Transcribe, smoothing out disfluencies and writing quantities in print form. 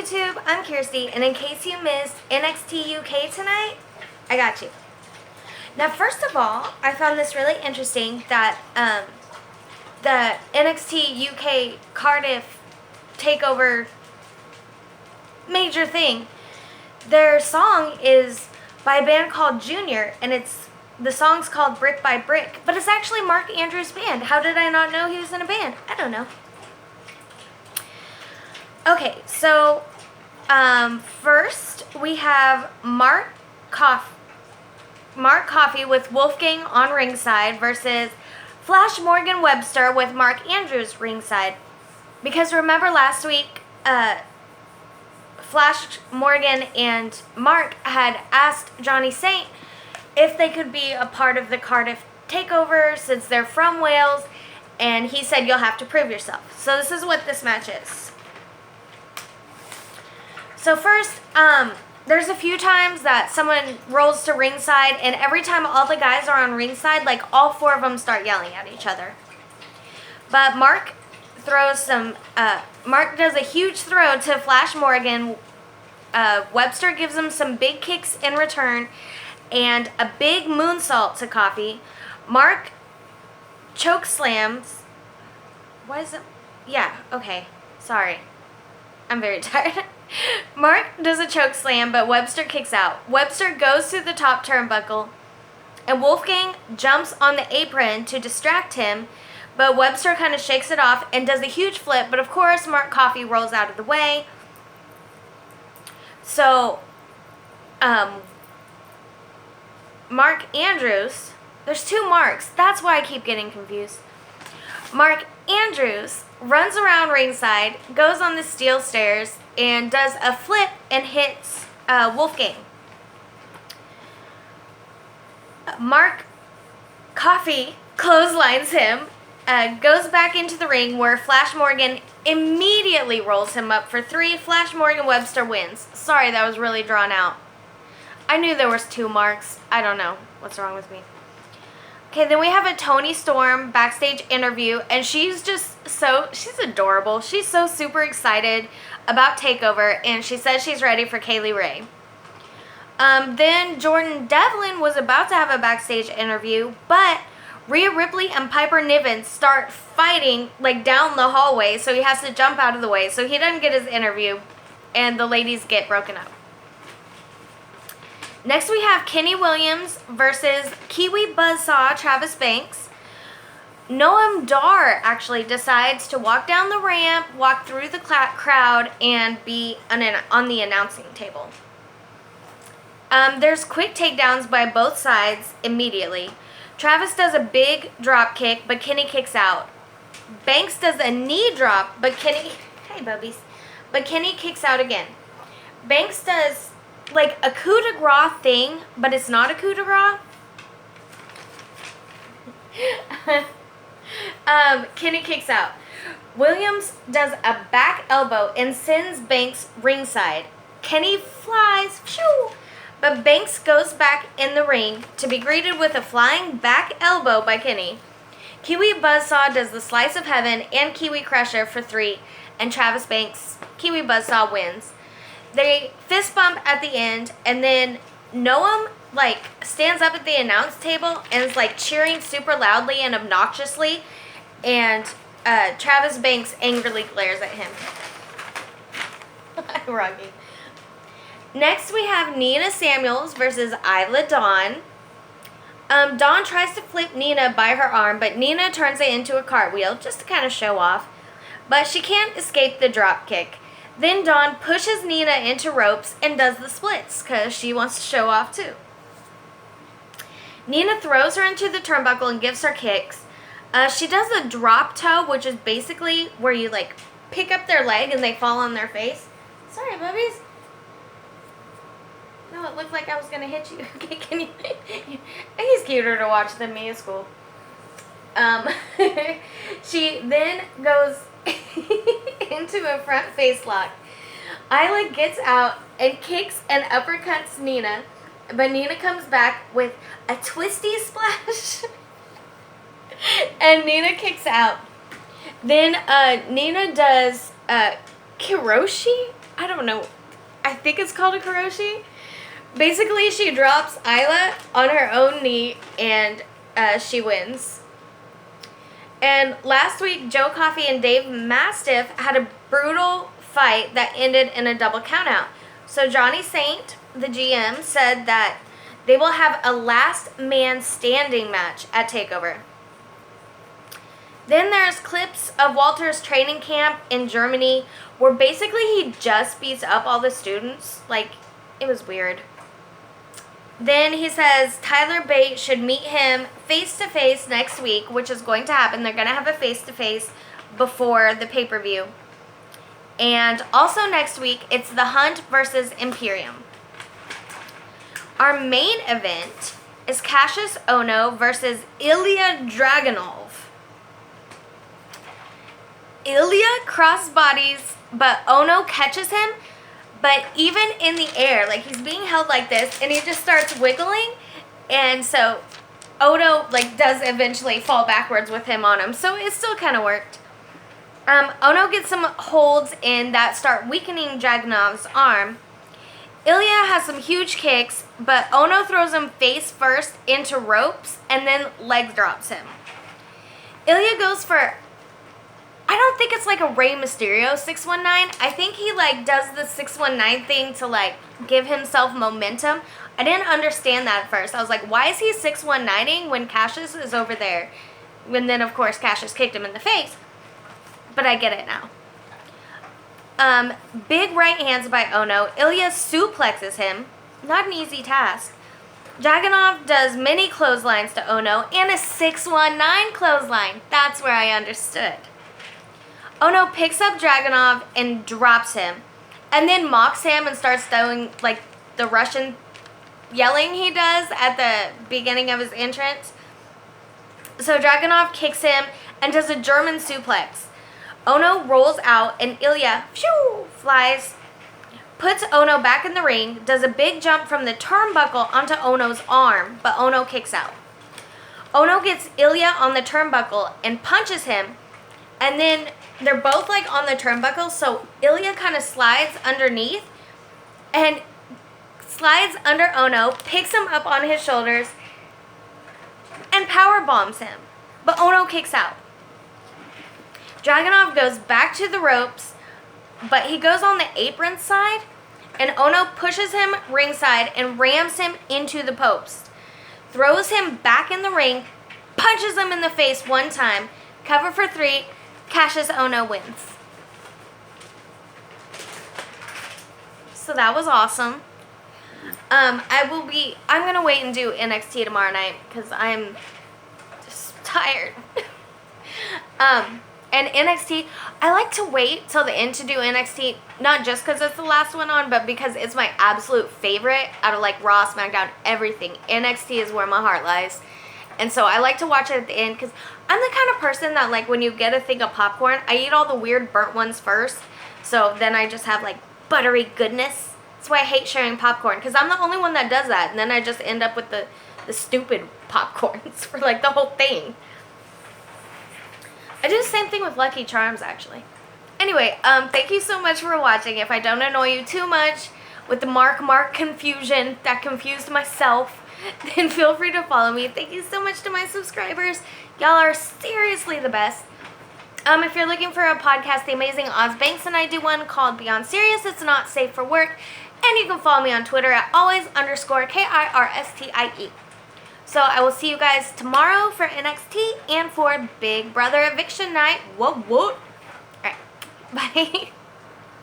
YouTube? I'm Kirsty, and in case you missed NXT UK tonight, I got you. Now, first of all, I found this really interesting that the NXT UK Cardiff takeover major thing, their song is by a band called Junior, and the song's called Brick by Brick, but it's actually Mark Andrews' band. How did I not know he was in a band? I don't know. Okay, so first we have Mark Coffey with Wolfgang on ringside versus Flash Morgan Webster with Mark Andrews ringside. Because remember last week, Flash Morgan and Mark had asked Johnny Saint if they could be a part of the Cardiff takeover since they're from Wales, and he said you'll have to prove yourself. So this is what this match is. So first, there's a few times that someone rolls to ringside, and every time all the guys are on ringside, like all four of them start yelling at each other. But Mark does a huge throw to Flash Morgan. Webster gives him some big kicks in return, and a big moonsault to Coffey. Mark choke slams. Why is it? Yeah, okay. Sorry. I'm very tired. Mark does a choke slam, but Webster kicks out. Webster goes through the top turnbuckle, and Wolfgang jumps on the apron to distract him, but Webster kind of shakes it off and does a huge flip, but of course Mark Coffey rolls out of the way. So, Mark Andrews, there's two Marks, that's why I keep getting confused. Mark Andrews runs around ringside, goes on the steel stairs, and does a flip and hits Wolfgang. Mark Coffey clotheslines him, goes back into the ring where Flash Morgan immediately rolls him up for 3. Flash Morgan Webster wins. Sorry, that was really drawn out. I knew there was 2 Marks. I don't know what's wrong with me. Okay, then we have a Toni Storm backstage interview, and she's adorable. She's so super excited about TakeOver, and she says she's ready for Kaylee Ray. Then Jordan Devlin was about to have a backstage interview, but Rhea Ripley and Piper Niven start fighting like down the hallway, so he has to jump out of the way, so he doesn't get his interview, and the ladies get broken up. Next we have Kenny Williams versus Kiwi Buzzsaw Travis Banks. Noam Dar actually decides to walk down the ramp, walk through the crowd, and be on the announcing table. There's quick takedowns by both sides immediately. Travis does a big drop kick, but Kenny kicks out. Banks does a knee drop, but Kenny kicks out again. Banks does like a coup de grace thing, but it's not a coup de grace. Kenny kicks out. Williams does a back elbow and sends Banks ringside. Kenny flies, phew, but Banks goes back in the ring to be greeted with a flying back elbow by Kenny. Kiwi Buzzsaw does the Slice of Heaven and Kiwi Crusher for 3, and Travis Banks, Kiwi Buzzsaw, wins. They fist bump at the end, and then Noam stands up at the announce table and is cheering super loudly and obnoxiously, and Travis Banks angrily glares at him. Rocky. Next we have Nina Samuels versus Isla Dawn. Dawn tries to flip Nina by her arm, but Nina turns it into a cartwheel just to kind of show off, but she can't escape the drop kick. Then Dawn pushes Nina into ropes and does the splits because she wants to show off too. Nina throws her into the turnbuckle and gives her kicks. She does a drop toe, which is basically where you pick up their leg and they fall on their face. Sorry, bubbies. No, it looked like I was going to hit you. Okay, can you? He's cuter to watch than me. It's cool. She then goes into a front face lock. Isla gets out and kicks and uppercuts Nina, but Nina comes back with a twisty splash and Nina kicks out. Then Nina does Kiroshi? I don't know. I think it's called a Karoshi. Basically, she drops Isla on her own knee and she wins. And last week, Joe Coffey and Dave Mastiff had a brutal fight that ended in a double countout. So Johnny Saint, the GM, said that they will have a last man standing match at TakeOver. Then there's clips of Walter's training camp in Germany where basically he just beats up all the students. Like, it was weird. Then he says Tyler Bate should meet him face-to-face next week, which is going to happen. They're going to have a face-to-face before the pay-per-view. And also next week, it's The Hunt versus Imperium. Our main event is Cassius Ohno versus Ilya Dragunov. Ilya cross-bodies, but Ohno catches him. But even in the air, like he's being held like this, and he just starts wiggling, and so Ohno does eventually fall backwards with him on him. So it still kind of worked. Ohno gets some holds in that start weakening Dragunov's arm. Ilya has some huge kicks, but Ohno throws him face first into ropes and then leg drops him. Ilya goes for, I don't think it's like a Rey Mysterio 619. I think he does the 619 thing to give himself momentum. I didn't understand that at first. I was like, why is he 619ing when Cassius is over there? And then of course Cassius kicked him in the face. But I get it now. Big right hands by Ohno. Ilya suplexes him. Not an easy task. Dragunov does many clotheslines to Ohno and a 619 clothesline. That's where I understood. Ohno picks up Dragunov and drops him. And then mocks him and starts doing the Russian yelling he does at the beginning of his entrance. So Dragunov kicks him and does a German suplex. Ohno rolls out and Ilya flies, puts Ohno back in the ring, does a big jump from the turnbuckle onto Ohno's arm, but Ohno kicks out. Ohno gets Ilya on the turnbuckle and punches him, and then they're both on the turnbuckle, so Ilya kind of slides underneath and slides under Ohno, picks him up on his shoulders, and power bombs him, but Ohno kicks out. Dragunov goes back to the ropes, but he goes on the apron side, and Ohno pushes him ringside and rams him into the post. Throws him back in the ring, punches him in the face one time, cover for 3, Cassius Ohno wins. So that was awesome. I'm going to wait and do NXT tomorrow night because I'm just tired. And NXT, I like to wait till the end to do NXT, not just because it's the last one on, but because it's my absolute favorite out of Raw, SmackDown, everything. NXT is where my heart lies. And so I like to watch it at the end because I'm the kind of person that when you get a thing of popcorn, I eat all the weird burnt ones first. So then I just have buttery goodness. That's why I hate sharing popcorn because I'm the only one that does that. And then I just end up with the stupid popcorns for the whole thing. I do the same thing with Lucky Charms, actually. Anyway, thank you so much for watching. If I don't annoy you too much with the Mark confusion that confused myself, then feel free to follow me. Thank you so much to my subscribers. Y'all are seriously the best. If you're looking for a podcast, The Amazing Oz Banks and I do one called Beyond Serious. It's not safe for work. And you can follow me on Twitter at always_KIRSTIE. So I will see you guys tomorrow for NXT and for Big Brother Eviction Night. What? Alright. Bye.